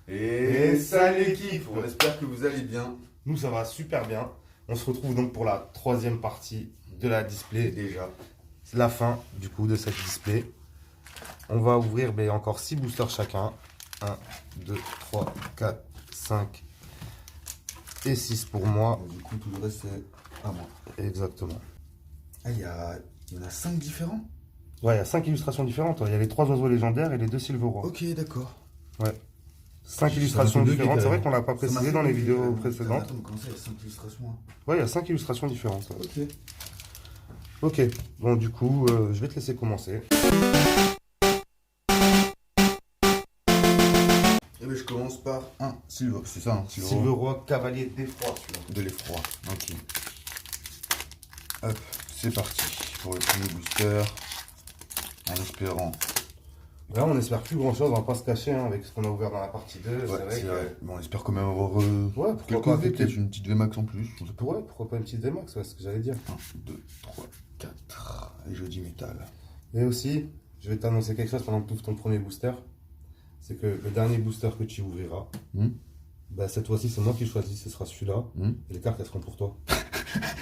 Et salut l'équipe, on espère que vous allez bien. Nous, ça va super bien. On se retrouve donc pour la troisième partie de la display. Déjà. C'est la fin du coup de cette display. On va ouvrir encore 6 boosters chacun. 1, 2, 3, 4, 5 et 6 pour moi. Du coup, tout le reste c'est à moi. Exactement. Ah, il y en a 5 différents? Ouais, il y a 5 illustrations différentes. Il y a les 3 oiseaux légendaires et les 2 Silverois. Ok, d'accord. Ouais. 5 illustrations différentes. C'est vrai qu'on l'a pas Ça m'a précisé fait dans les bugger, vidéos Attends, précédentes. mais comment ça, il y a 5 illustrations hein? Ouais, il y a 5 illustrations différentes. Ok. Ok, bon du coup, je vais te laisser commencer. Et je commence par un Silver, c'est ça, hein, Silveroi cavalier d'effroi, celui-là. de l'effroi. Ok. Hop, c'est parti pour le premier booster. En espérant. Là, on espère plus grand chose, on va pas se cacher avec ce qu'on a ouvert dans la partie 2. Ouais, c'est vrai que. Bon, on espère quand même avoir Ouais, pourquoi quelques pas, V, peut-être une petite VMAX en plus. Ouais, pourquoi pas une petite VMAX, ouais, c'est ce que j'allais dire. 1, 2, 3, 4. Et je dis métal. Et aussi, je vais t'annoncer quelque chose pendant que tu ouvres ton premier booster. C'est que le dernier booster que tu ouvriras, cette fois-ci, c'est moi qui choisis, ce sera celui-là. Et les cartes, elles seront pour toi.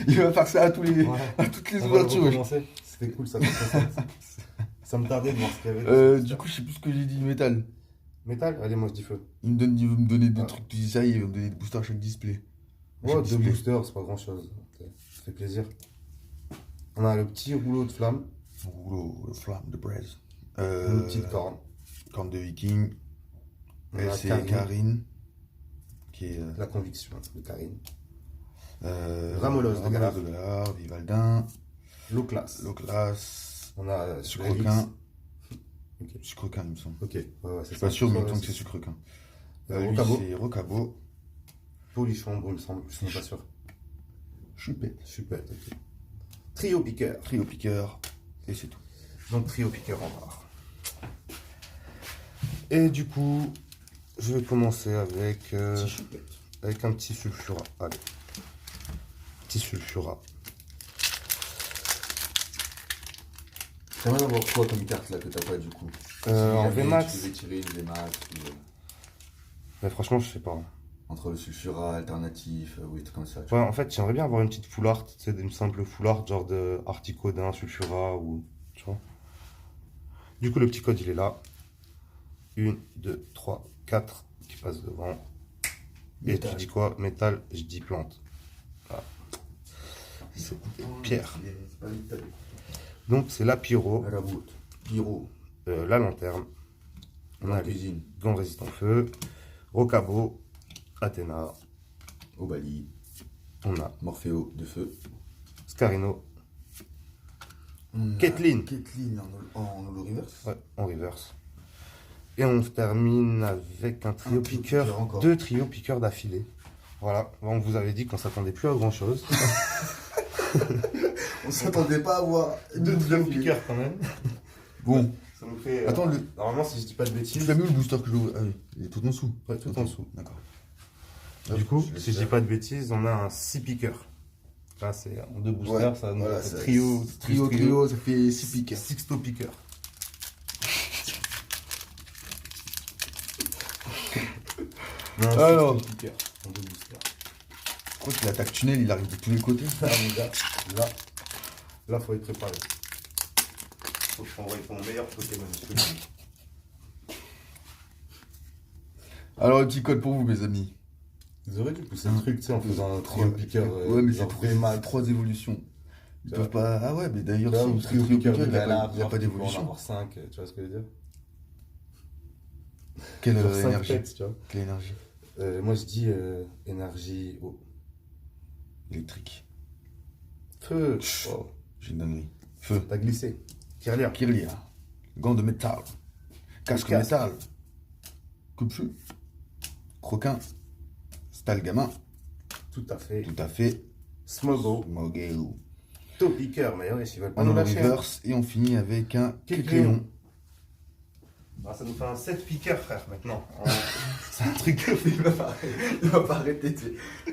Il va faire ça à, Ouais. à toutes les On va ouvertures. recommencer. C'était cool, ça. Ça me tardait de voir ce qu'il y avait. Du coup, je sais plus ce que j'ai dit, métal. Métal, allez, moi je dis feu. Il veut me donner des Ouais. trucs, tu dis ça, il va me donner des boosters à chaque display. À Ouais, chaque 2 display. boosters, c'est pas grand chose. Ça fait plaisir. On a le petit rouleau de flamme, Rouleau, le flamme de braise. une petite corne. Corne de viking. On Et a c'est Karine. Karine. Qui est. La conviction de Karine. Ramolos de Galar. Vivaldin. Loclas. Loclas. On a Sucrequin. Ok. Sucrequin, il me semble. Ok, ouais, Je suis pas sûr, mais il me semble que c'est c'est Sucrequin. Lui, Rocabo. c'est Rocabo. Polychambre, il me semble, je suis pas sûr. Chupette. Super, ok. Trio piqueur. Trio piqueur. Et c'est tout. Donc trio piqueur en barre. Et du coup, je vais commencer avec, Petit chupette. avec un petit sulfura. Allez. Petit sulfura. T'aimerais avoir quoi comme carte là que t'as pas du coup? En VMAX. Tu devais tirer une VMAX Mais franchement, je sais pas. entre le sulfura, alternatif, oui, tout comme ça. Ouais, en fait, j'aimerais bien avoir une petite full art, tu sais, une simple full art, genre de Articodin, Sulfura ou. Tu vois. Du coup, le petit code, il est là. 1, 2, 3, 4 qui passent devant. Métal. Et tu dis quoi? Métal, je dis plante. Voilà. C'est pierre. C'est pas métal. Donc, c'est la pyro, La voûte. Pyro. la lanterne. On La a les cuisine. gants résistants feu. Rocabo, Athéna. Obali. On a Morpheo de feu. Scarino. Kathleen. Kathleen en holo reverse. Ouais, en reverse. Et on termine avec un trio Un trio piqueur, piqueur encore. 2 trios piqueurs d'affilée. Voilà, on vous avait dit qu'on s'attendait plus à grand chose. On s'attendait pas à avoir deux trios piqueurs. quand même. Bon. Ça nous fait. Attends, Normalement, si je dis pas de tu bêtises. l'as mis où le booster que je l'ouvre? Ah oui, il est tout en dessous. Ouais, tout en dessous. D'accord. Du coup, Je si je dis pas de bêtises, on a un 6 piqueurs. Là, c'est en 2 boosters, Ouais, ça nous voilà, fait ça- trio. Trio, ça fait 6 piqueurs. Sixto piqueur. Non, Alors. sixto piqueur en 2 boosters. Je crois que l'attaque tunnel, il arrive de tous les côtés. Ah, mon gars, là, faut être préparé. Faut que je t'envoie ton meilleur Pokémon. Alors, un petit code pour vous, mes amis. Ils auraient dû pousser le truc, tu sais, en faisant un trio piqueur. Ouais, mais genre c'est Vmax. 3 évolutions. Ils Ça peuvent pas. Ah ouais, mais d'ailleurs, Là, si ou le trio trio piqueur, piqueur, il n'y a là, pas tu peux en d'évolution. avoir 5, tu vois ce que je veux dire? Quelle Genre 5 énergie? pets, tu vois. Quelle énergie? Moi, je dis énergie eau. Électrique. Feu. Chut. Oh, J'ai une dinguerie. Feu. t'as glissé. Kirlia. Kirlia. Gants de métal. Casque Casque. métal. Coupe-feu. Croquin. Stalgamin. Tout à fait. Tout à fait. Smogo. Mogel. Taux piqueur, mais ouais, ils veulent pas On nous en lâcher. reverse et on finit avec un Kékéon. Kékéon. Ah, ça nous fait un 7 piqueurs, frère, maintenant. C'est un truc de Il va pas arrêter.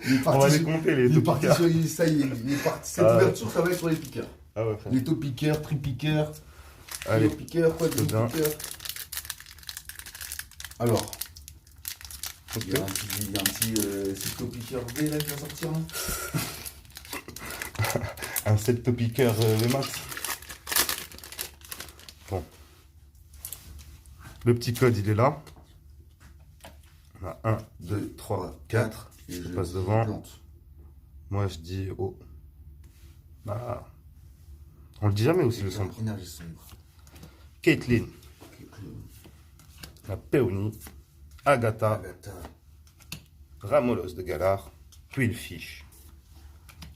Il est On va parti, les compter, les il est taux parti piqueurs. sur. Ça y est, il est parti. Cette Ah ouais. ouverture, ça va être sur les piqueurs. Ah ouais, frère. Les taux piqueurs, tri-piqueurs. Allez, Les piqueurs, quoi, c'est bien. piqueurs. Alors, Ok. Il y a un petit cyclopiqueur V là qui va sortir là. Un set topiqueur VMAX. Bon. Le petit code, il est là. On a 1, 2, 3, 4. Et Je passe devant. Moi, je dis oh. Bah, on le dit jamais aussi, le sombre. Énergie sombre. Caitlyn. La Peony. Agatha. Agatha. Ramolos de Galar. Quillfish.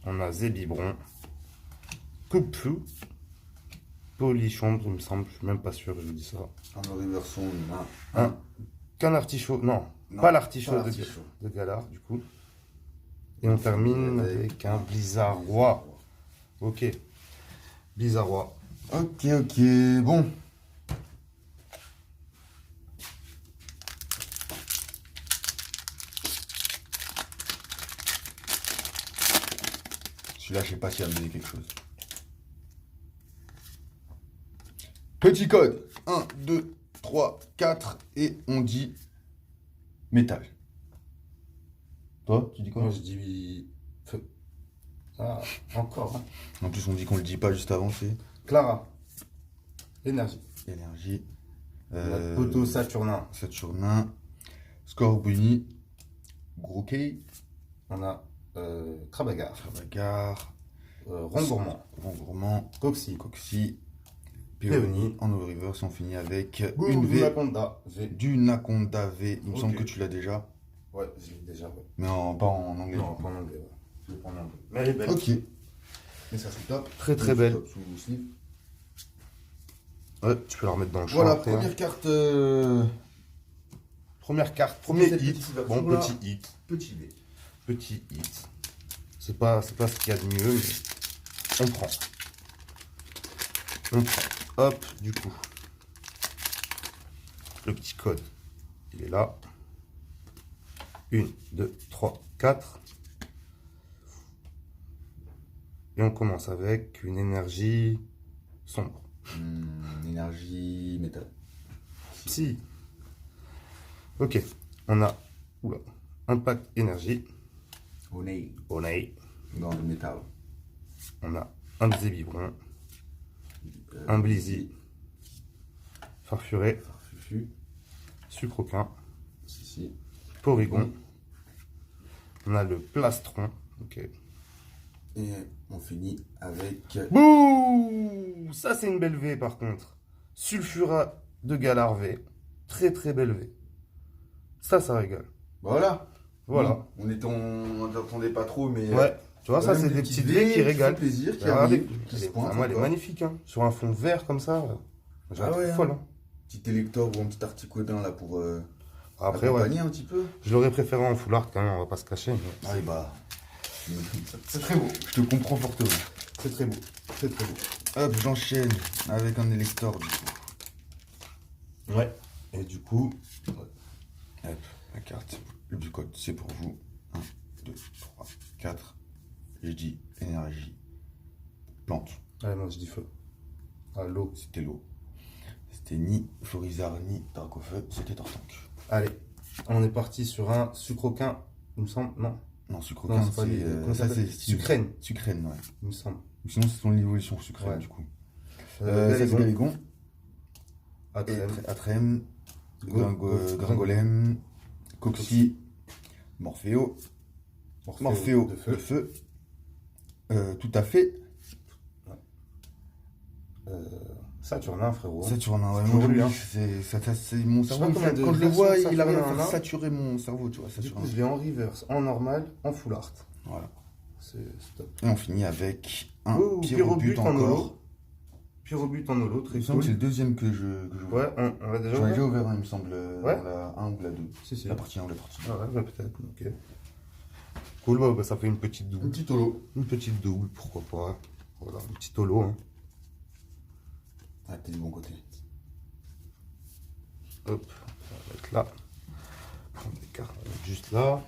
On a Zébibron. Coupe-fou. Polichombre, il me semble. Je suis même pas sûr, je vous dis ça. En reverson, on a Un canartichaut. Non, Non, pas l'artichaut pas de, l'artichaut. de Galar, du coup. Et on termine avec un Blizzarrois. Ok. Blizzarrois. Ok, bon. Celui-là, je sais pas s'il va me donner quelque chose. Petit code. 1, 2, 3, 4. Et on dit métal. Toi, tu dis quoi? Moi, je dis feu. Ah, encore. Hein. En plus, on dit qu'on le dit pas juste avant, c'est Clara. Énergie. énergie. Poteau Saturnin. Saturnin. Scorbunny. Grokey. On a Krabagar. Bagarre. Rongourmand. Rongourmand. Coxy. Coxy. Péony. Péony. En reverse, on finit avec Une une V. Naconda. V. Du Naconda V. Il me Ok. semble que tu l'as déjà. Ouais, je l'ai déjà. Ouais. Mais pas en anglais. Non, pas en anglais. Ouais. Je l'ai pas en anglais. Mais elle est belle. Ok. Mais ça c'est top. Très très belle. Top sous le slip. Ouais, tu peux la remettre dans le champ. Voilà, après, hein. première carte. Première carte, premier Cette hit. petite version Bon, là. petit hit. Petit V. Petit hit. C'est pas ce qu'il y a de mieux, mais on prend. On prend. Hop, du coup. Le petit code, il est là. 1, 2, 3, 4. Et on commence avec une énergie sombre. Énergie métal. Si. Ok. On a oula, impact énergie. Honey. Honey. Dans le métal. On a un Zébibron. Un Blizzy. Farfuré. Fufu. Sucroquin. Si. Porygon. On a le Plastron. Ok. Et on finit avec. Bouh! Ça, c'est une belle V par contre. Sulfura de Galar V. Très très belle V. Ça régale. Voilà. Voilà. On n'attendait pas trop, mais. Ouais. Tu vois, quand ça, même c'est des petites V qui régalent. plaisir, qui Regardez, arrivent, qui se pointent. elle est encore. magnifique. Hein. Sur un fond vert comme ça. J'ai Ah ouais, folle. hein. Hein. Petit élector ou un petit articodin là pour Après, ouais. accompagner un petit peu. Je l'aurais préféré en foulard quand même, on va pas se cacher. Mais... Ah, et bah. C'est très beau. Je te comprends fortement. C'est très beau. Très très beau. Hop, j'enchaîne avec un élector du coup. Ouais. Et du coup, Hop, la carte du code, c'est pour vous. 1, 2, 3, 4. J'ai dit énergie. Plante. allez, moi je dis feu. Ah, l'eau. C'était l'eau. C'était ni Florizard ni Dracofeu, c'était Tortank. Allez, on est parti sur un sucroquin, il me semble. Non, Non, non, sucroquin, c'est pas lui. Comment ça ça s'appelle? c'est Sucrène, Sucrène, ouais. il me semble. Ou sinon c'est son évolution sucrène Ouais. du coup. Galégon, Ça c'est Galégon. Atrem, Atrem. Go- Gringolem. Coxy. Morpheo. Morpheo de de feu. feu. Tout à fait. Saturnin, frérot. Saturnin, ouais. Toujours Moi, lui, hein. c'est mon sais cerveau. pas combien de Quand je le vois, versions de il arrive à Saturnin, faire hein. saturer mon cerveau, tu vois. Du Saturnin. coup, je l'ai en reverse, en normal, en full art. Voilà. C'est top. Et on finit avec un Oh, pyrobut en encore. holo. Pyrobut en holo, très Il me semble que c'est cool. le deuxième que je vois. Ouais, on l'a déjà J'en ai ouvert. déjà ouvert un, il me semble, Ouais. dans la 1 ou la 2. Si, si. La partie 1 ou la partie 2. Ah ouais, bah, peut-être, ok. Cool, bah, ça fait une petite double. Un petit holo. Une petite double, pourquoi pas. Voilà, un petit holo. Hein. Ah, t'es du bon côté. Hop, on va mettre là. Prendre des cartes, on va mettre juste là.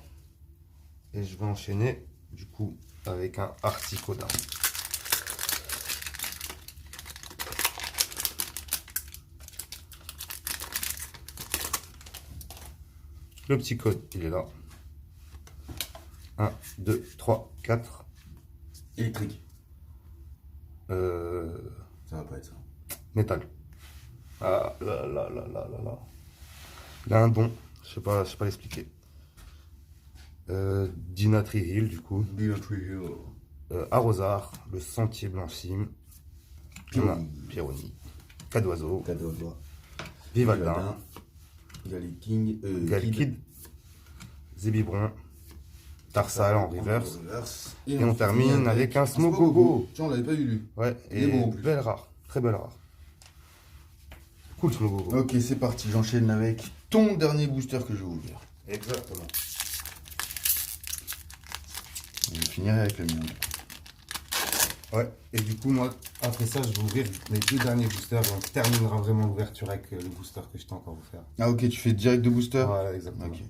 Et je vais enchaîner, du coup, avec un Articodin. Le petit code, il est là. 1, 2, 3, 4. Électrique. Euh, Ça va pas être ça. métal. Ah là là là là là là. Il a un don, je sais pas l'expliquer. Dinatri Hill, du coup. Arrosard, le sentier blanchime. Pironi. Cadoiseau. Vivaldin. Galkid. Zébibron. Tarsal en reverse. Et on termine avec un Smogogo. Tiens, on l'avait pas eu lui. Ouais, Il est et beau en plus. belle rare. Très belle rare. Cool Smogogo. Ok, c'est parti. J'enchaîne avec ton dernier booster que je vais ouvrir. Exactement. Je finirai avec le mien. Ouais, et du coup, moi, après ça, je vais ouvrir les 2 derniers boosters et on terminera vraiment l'ouverture avec le booster que je t'ai encore offert. Ah ok, tu fais direct de booster. Voilà, exactement. Ok.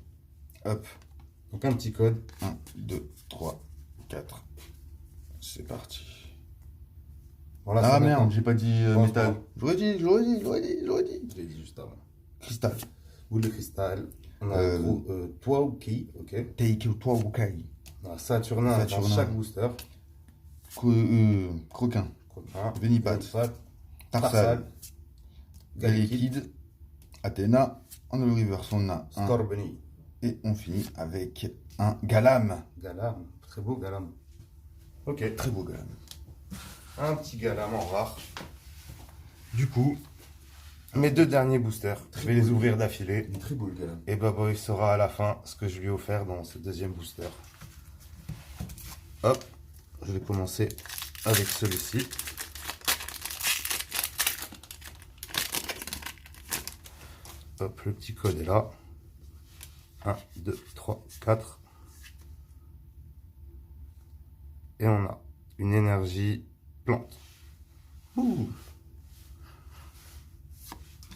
Hop. Donc, un petit code. 1, 2, 3, 4. C'est parti. Voilà, Ah c'est merde, maintenant. j'ai pas dit Bon, métal. bon. J'aurais dit. Je l'ai dit juste avant. Cristal. Boule de cristal. On a un gros Twauki, ok. Teiki ou toi ou Kai. On a Saturnin dans Saturnin. chaque booster. Croquin. Coquin. Venipat. Tarsal. Galekid. Galekid. Athéna. En le reverse, on a un. Scorbunny. Et on finit avec un Galam. Galam. Très beau Galam. Ok. Très beau Galam. Un petit Galam en rare. Du coup, mes 2 derniers boosters, je vais les ouvrir d'affilée. Il est très beau le Galam. Et Baboy saura à la fin ce que je lui ai offert dans ce 2e booster. Hop, je vais commencer avec celui-ci. Hop, le petit code est là. 1, 2, 3, 4. Et on a une énergie plante. Ouh.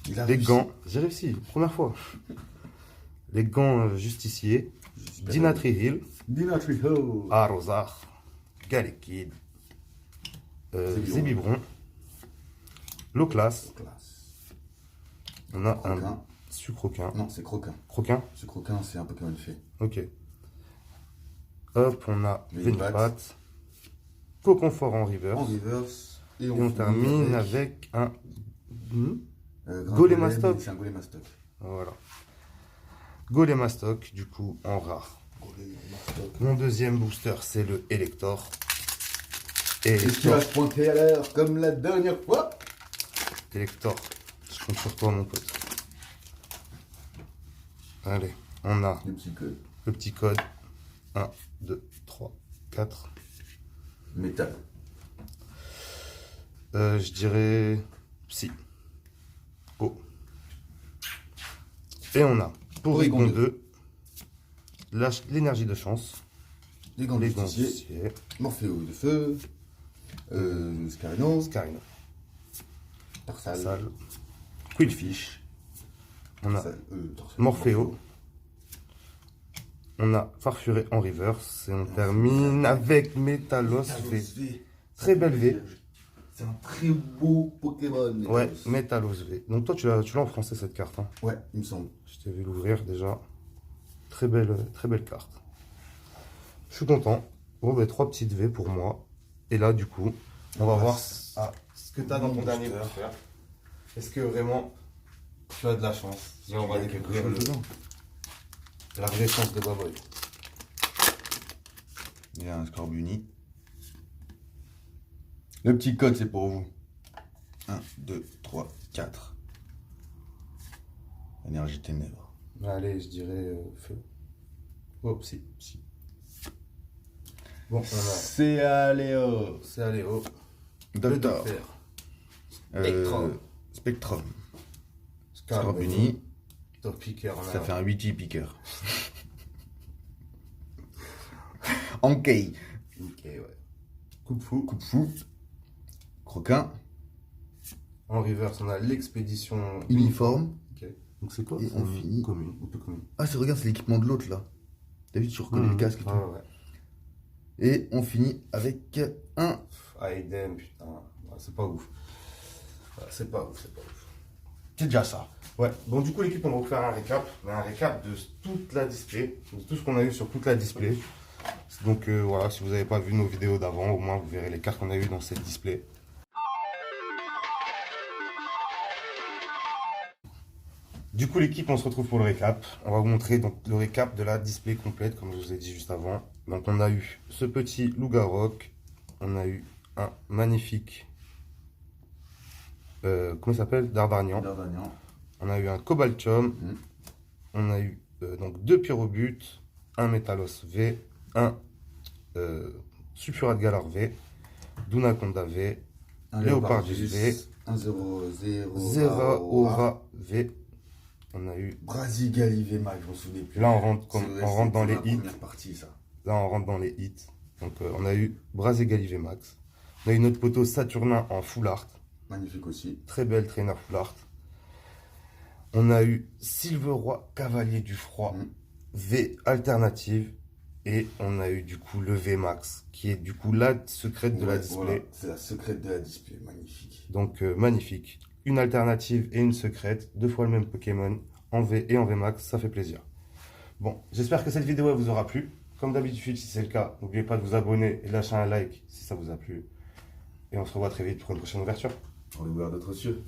Il a Les réussi. gants, j'ai réussi, première fois. Les gants justiciers. Dinatri Hill. Dinatri Hill. Arrosard. Galekid. Zébibron. Low class. On a Croquin. un sucroquin. Non, c'est Croquin. Croquin. Ce Croquin, c'est un Pokémon fait. Ok. Hop, on a Venipat. Venipat. Coconfort en En reverse. reverse. Et on finit termine avec un... Golem Golemastoc. C'est un Golemastoc. Voilà. Golemastoc, du coup, en rare. Mon 2e booster, c'est le Elector. Est-ce qu'il va se pointer à l'heure comme la dernière fois? Elector, je compte sur toi, mon pote. Allez, on a Le petit code. le petit code. 1, 2, 3, 4. Métal. Je dirais Psy. Oh. Et on a Porygon Porygon 2. L'énergie de chance. Les gants de Les gants justicier. Morphéo de feu. Scarino. Scarino. Tarsal. Tarsal. Quillfish. On a Tarsal, Morphéo. On a Farfuré en reverse. Et on termine avec Métalos V. Très belle V. C'est un très beau Pokémon. Ouais, Métalos. Métalos V. Donc toi, tu l'as en français cette carte. Hein. Ouais, il me semble. Je t'ai vu l'ouvrir déjà. Très belle carte. Je suis content. Bon, ben, 3 petites V pour moi. Et là, du coup, on va voir ce que tu as dans ton dernier booster. Est-ce que vraiment tu as de la chance? Là, on va découvrir la vraie chance de Baboy. Il y a un Scorbunny. Le petit code, c'est pour vous. 1, 2, 3, 4. Énergie ténèbres. Allez, je dirais feu. Oh, si. Bon, on a... C'est Aléo. C'est Aléo. Le Docteur. Spectrum. Spectrum. Scorbunny. Scorbunny. Top piqueur. Ça fait un 8G piqueur. Ankei. Ok, ouais. Coup de fou. Coup de fou. Croquin. En reverse, on a l'expédition Uniforme. Ok. Donc c'est quoi? Et on finit. Commune. Un peu commune. Ah, c'est regarde, c'est l'équipement de l'autre là. T'as vu, tu reconnais le casque et tout. Ouais. Et on finit avec un. Aiden, putain. Ouais, c'est pas ouf. Ouais, c'est pas ouf. C'est déjà ça. Ouais, bon du coup l'équipe on va vous faire un récap de toute la display, de tout ce qu'on a eu sur toute la display. Donc voilà, si vous n'avez pas vu nos vidéos d'avant, au moins vous verrez les cartes qu'on a eues dans cette display. Du coup l'équipe on se retrouve pour le récap. On va vous montrer donc le récap de la display complète comme je vous ai dit juste avant. Donc on a eu ce petit Lougarok, on a eu un magnifique, comment il s'appelle, Dardanian. On a eu un Cobaltium, on a eu donc 2 Pyrobutes, un Metalos V, un Sulfurat Galar V, Dunaconda V, Un Leopardus V, un 0-0 Zeraora V. On a eu Brasigali V Max, je m'en souviens plus. Là on rentre dans les hits. Partie, ça. Là on rentre dans les hits. Donc on a eu Brasigali V Max. On a eu notre poteau Saturnin en full art. Magnifique aussi. Très belle traîneur full art. On a eu Silveroi Cavalier du Froid V alternative. Et on a eu du coup le V Max, qui est du coup la secrète de la display. Voilà, c'est la secrète de la display, magnifique. Donc magnifique. Une alternative et une secrète, 2 fois le même Pokémon, en V et en V Max, ça fait plaisir. Bon, j'espère que cette vidéo elle vous aura plu. Comme d'habitude, si c'est le cas, n'oubliez pas de vous abonner et de lâcher un like si ça vous a plu. Et on se revoit très vite pour une prochaine ouverture. On va ouvrir d'autres cieux.